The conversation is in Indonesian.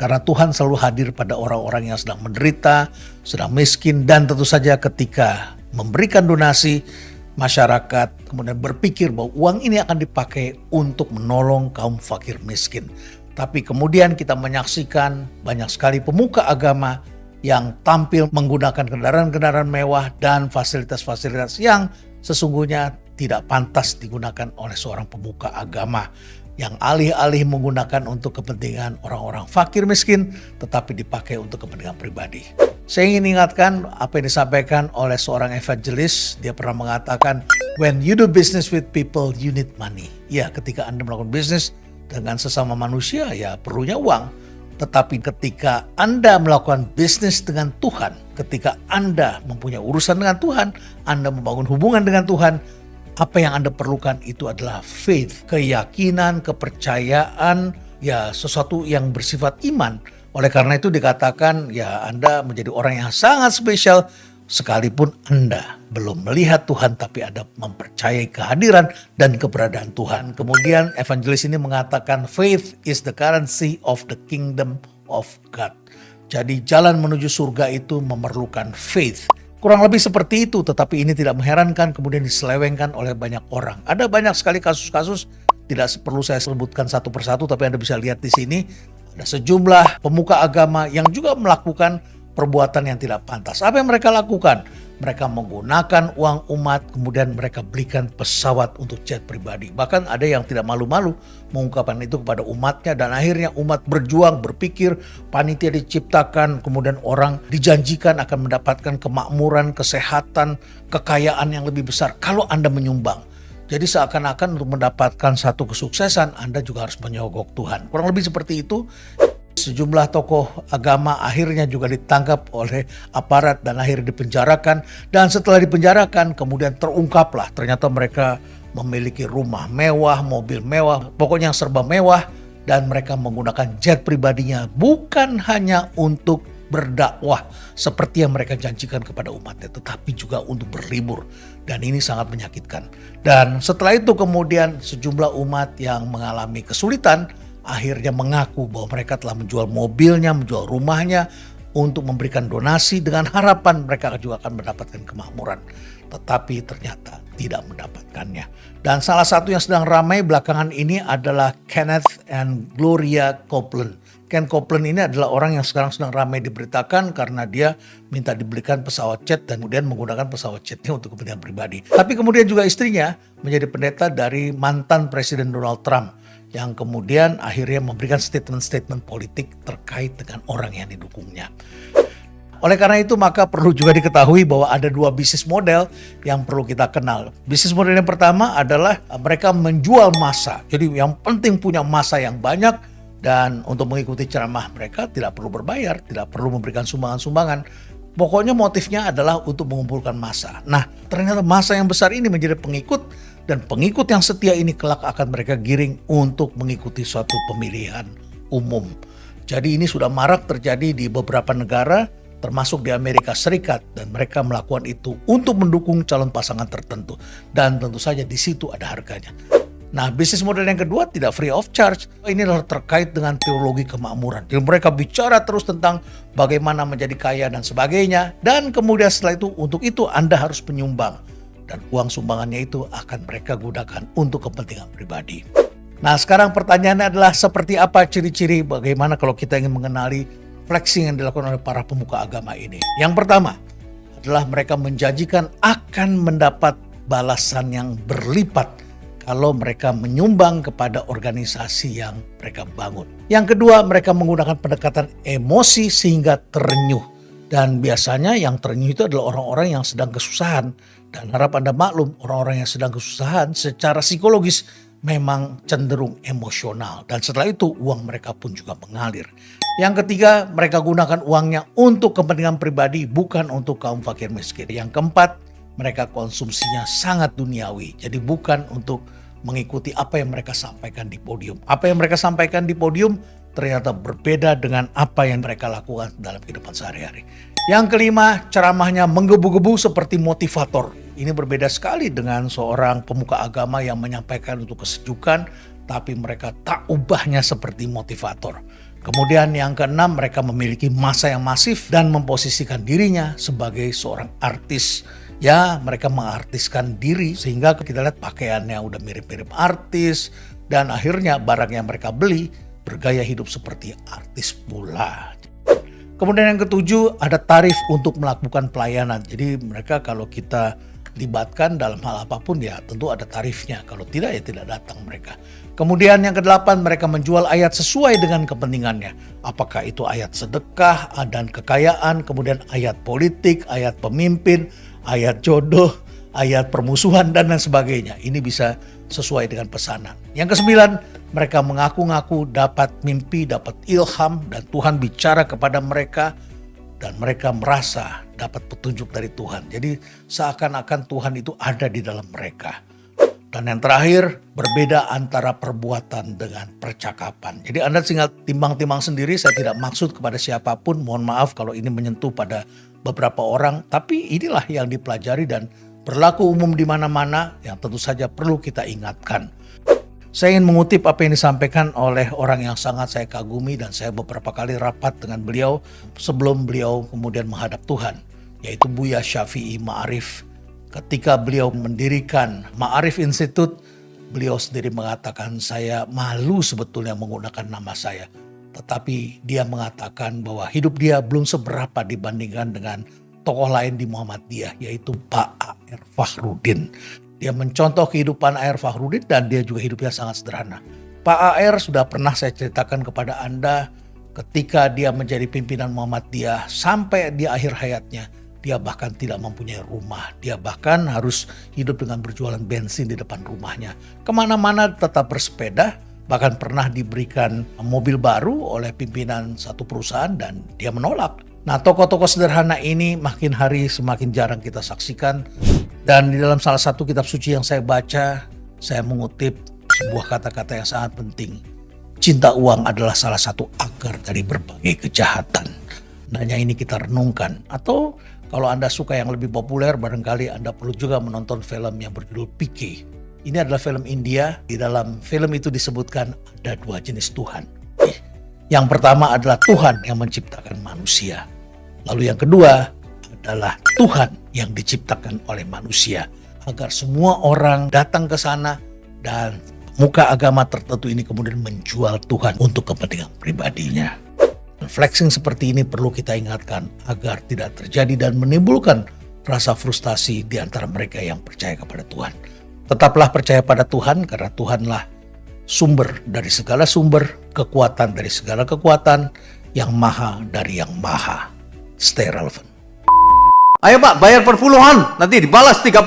Karena Tuhan selalu hadir pada orang-orang yang sedang menderita, sedang miskin, dan tentu saja ketika memberikan donasi, masyarakat kemudian berpikir bahwa uang ini akan dipakai untuk menolong kaum fakir miskin. Tapi kemudian kita menyaksikan banyak sekali pemuka agama yang tampil menggunakan kendaraan-kendaraan mewah dan fasilitas-fasilitas yang sesungguhnya tidak pantas digunakan oleh seorang pemuka agama, yang alih-alih menggunakan untuk kepentingan orang-orang fakir miskin, tetapi dipakai untuk kepentingan pribadi. Saya ingin ingatkan apa yang disampaikan oleh seorang evangelis. Dia pernah mengatakan, when you do business with people, you need money. Ya, ketika Anda melakukan bisnis dengan sesama manusia, ya perlunya uang. Tetapi ketika Anda melakukan bisnis dengan Tuhan, ketika Anda mempunyai urusan dengan Tuhan, Anda membangun hubungan dengan Tuhan, apa yang Anda perlukan itu adalah faith, keyakinan, kepercayaan, ya sesuatu yang bersifat iman. Oleh karena itu dikatakan ya Anda menjadi orang yang sangat spesial sekalipun Anda belum melihat Tuhan, tapi Anda mempercayai kehadiran dan keberadaan Tuhan. Kemudian evangelis ini mengatakan faith is the currency of the kingdom of God. Jadi jalan menuju surga itu memerlukan faith. Kurang lebih seperti itu, tetapi ini tidak mengherankan kemudian diselewengkan oleh banyak orang. Ada banyak sekali kasus-kasus, tidak perlu saya sebutkan satu persatu, tapi Anda bisa lihat di sini. Ada sejumlah pemuka agama yang juga melakukan perbuatan yang tidak pantas. Apa yang mereka lakukan? Mereka menggunakan uang umat, kemudian mereka belikan pesawat untuk jet pribadi. Bahkan ada yang tidak malu-malu mengungkapkan itu kepada umatnya, dan akhirnya umat berjuang, berpikir, panitia diciptakan, kemudian orang dijanjikan akan mendapatkan kemakmuran, kesehatan, kekayaan yang lebih besar kalau Anda menyumbang. Jadi seakan-akan untuk mendapatkan satu kesuksesan, Anda juga harus menyogok Tuhan. Kurang lebih seperti itu. Sejumlah tokoh agama akhirnya juga ditangkap oleh aparat dan akhirnya dipenjarakan. Dan setelah dipenjarakan kemudian terungkaplah ternyata mereka memiliki rumah mewah, mobil mewah, pokoknya yang serba mewah. Dan mereka menggunakan jet pribadinya bukan hanya untuk berdakwah seperti yang mereka janjikan kepada umatnya, tetapi juga untuk berlibur. Dan ini sangat menyakitkan. Dan setelah itu kemudian sejumlah umat yang mengalami kesulitan akhirnya mengaku bahwa mereka telah menjual mobilnya, menjual rumahnya untuk memberikan donasi dengan harapan mereka juga akan mendapatkan kemakmuran. Tetapi ternyata tidak mendapatkannya. Dan salah satu yang sedang ramai belakangan ini adalah Kenneth and Gloria Copeland. Ken Copeland ini adalah orang yang sekarang sedang ramai diberitakan karena dia minta dibelikan pesawat jet dan kemudian menggunakan pesawat jetnya untuk kepentingan pribadi. Tapi kemudian juga istrinya menjadi pendeta dari mantan Presiden Donald Trump, yang kemudian akhirnya memberikan statement-statement politik terkait dengan orang yang didukungnya. Oleh karena itu maka perlu juga diketahui bahwa ada dua bisnis model yang perlu kita kenal. Bisnis model yang pertama adalah mereka menjual massa. Jadi yang penting punya massa yang banyak, dan untuk mengikuti ceramah mereka tidak perlu berbayar, tidak perlu memberikan sumbangan-sumbangan. Pokoknya motifnya adalah untuk mengumpulkan massa. Nah, ternyata massa yang besar ini menjadi pengikut, dan pengikut yang setia ini kelak akan mereka giring untuk mengikuti suatu pemilihan umum. Jadi ini sudah marak terjadi di beberapa negara, termasuk di Amerika Serikat, dan mereka melakukan itu untuk mendukung calon pasangan tertentu. Dan tentu saja di situ ada harganya. Nah, bisnis model yang kedua tidak free of charge. Ini adalah terkait dengan teologi kemakmuran. Jadi mereka bicara terus tentang bagaimana menjadi kaya dan sebagainya. Dan kemudian setelah itu, untuk itu Anda harus menyumbang. Dan uang sumbangannya itu akan mereka gunakan untuk kepentingan pribadi. Nah, sekarang pertanyaannya adalah seperti apa ciri-ciri bagaimana kalau kita ingin mengenali flexing yang dilakukan oleh para pemuka agama ini. Yang pertama adalah mereka menjanjikan akan mendapat balasan yang berlipat kalau mereka menyumbang kepada organisasi yang mereka bangun. Yang kedua, mereka menggunakan pendekatan emosi sehingga terenyuh. Dan biasanya yang terenyuh itu adalah orang-orang yang sedang kesusahan. Dan harap Anda maklum, orang-orang yang sedang kesusahan secara psikologis memang cenderung emosional. Dan setelah itu uang mereka pun juga mengalir. Yang ketiga, mereka gunakan uangnya untuk kepentingan pribadi, bukan untuk kaum fakir miskin. Yang keempat, mereka konsumsinya sangat duniawi. Jadi bukan untuk mengikuti apa yang mereka sampaikan di podium. Apa yang mereka sampaikan di podium ternyata berbeda dengan apa yang mereka lakukan dalam kehidupan sehari-hari. Yang kelima, ceramahnya menggebu-gebu seperti motivator. Ini berbeda sekali dengan seorang pemuka agama yang menyampaikan untuk kesejukan, tapi mereka tak ubahnya seperti motivator. Kemudian yang keenam, mereka memiliki massa yang masif dan memposisikan dirinya sebagai seorang artis. Ya, mereka mengartiskan diri sehingga kita lihat pakaiannya udah mirip-mirip artis dan akhirnya barang yang mereka beli bergaya hidup seperti artis pula. Kemudian yang ketujuh, ada tarif untuk melakukan pelayanan. Jadi mereka kalau kita libatkan dalam hal apapun ya tentu ada tarifnya. Kalau tidak ya tidak datang mereka. Kemudian yang kedelapan, mereka menjual ayat sesuai dengan kepentingannya. Apakah itu ayat sedekah dan kekayaan, kemudian ayat politik, ayat pemimpin, ayat jodoh, ayat permusuhan dan lain sebagainya. Ini bisa sesuai dengan pesanan. Yang kesembilan, mereka mengaku-ngaku dapat mimpi, dapat ilham dan Tuhan bicara kepada mereka. Dan mereka merasa dapat petunjuk dari Tuhan. Jadi seakan-akan Tuhan itu ada di dalam mereka. Dan yang terakhir, berbeda antara perbuatan dengan percakapan. Jadi Anda tinggal timbang-timbang sendiri, saya tidak maksud kepada siapapun. Mohon maaf kalau ini menyentuh pada beberapa orang. Tapi inilah yang dipelajari dan berlaku umum di mana-mana yang tentu saja perlu kita ingatkan. Saya ingin mengutip apa yang disampaikan oleh orang yang sangat saya kagumi dan saya beberapa kali rapat dengan beliau sebelum beliau kemudian menghadap Tuhan, yaitu Buya Syafi'i Ma'arif. Ketika beliau mendirikan Ma'arif Institute, beliau sendiri mengatakan, saya malu sebetulnya menggunakan nama saya. Tetapi dia mengatakan bahwa hidup dia belum seberapa dibandingkan dengan tokoh lain di Muhammadiyah, yaitu Pak A.R. Fakhrudin. Dia mencontoh kehidupan A.R. Fakhrudin dan dia juga hidupnya sangat sederhana. Pak A.R. sudah pernah saya ceritakan kepada Anda ketika dia menjadi pimpinan Muhammadiyah sampai di akhir hayatnya. Dia bahkan tidak mempunyai rumah. Dia bahkan harus hidup dengan berjualan bensin di depan rumahnya. Kemana-mana tetap bersepeda. Bahkan pernah diberikan mobil baru oleh pimpinan satu perusahaan dan dia menolak. Nah, tokoh-tokoh sederhana ini makin hari semakin jarang kita saksikan. Dan di dalam salah satu kitab suci yang saya baca, saya mengutip sebuah kata-kata yang sangat penting. Cinta uang adalah salah satu akar dari berbagai kejahatan. Nanya ini kita renungkan. Atau kalau Anda suka yang lebih populer, barangkali Anda perlu juga menonton film yang berjudul P.K. Ini adalah film India. Di dalam film itu disebutkan ada dua jenis Tuhan. Yang pertama adalah Tuhan yang menciptakan manusia. Lalu yang kedua adalah Tuhan yang diciptakan oleh manusia. Agar semua orang datang ke sana dan muka agama tertentu ini kemudian menjual Tuhan untuk kepentingan pribadinya. Flexing seperti ini perlu kita ingatkan agar tidak terjadi dan menimbulkan rasa frustasi di antara mereka yang percaya kepada Tuhan. Tetaplah percaya pada Tuhan karena Tuhanlah sumber dari segala sumber, kekuatan dari segala kekuatan, yang maha dari yang maha. Stay relevant. Ayo Pak, bayar perpuluhan, nanti dibalas 30.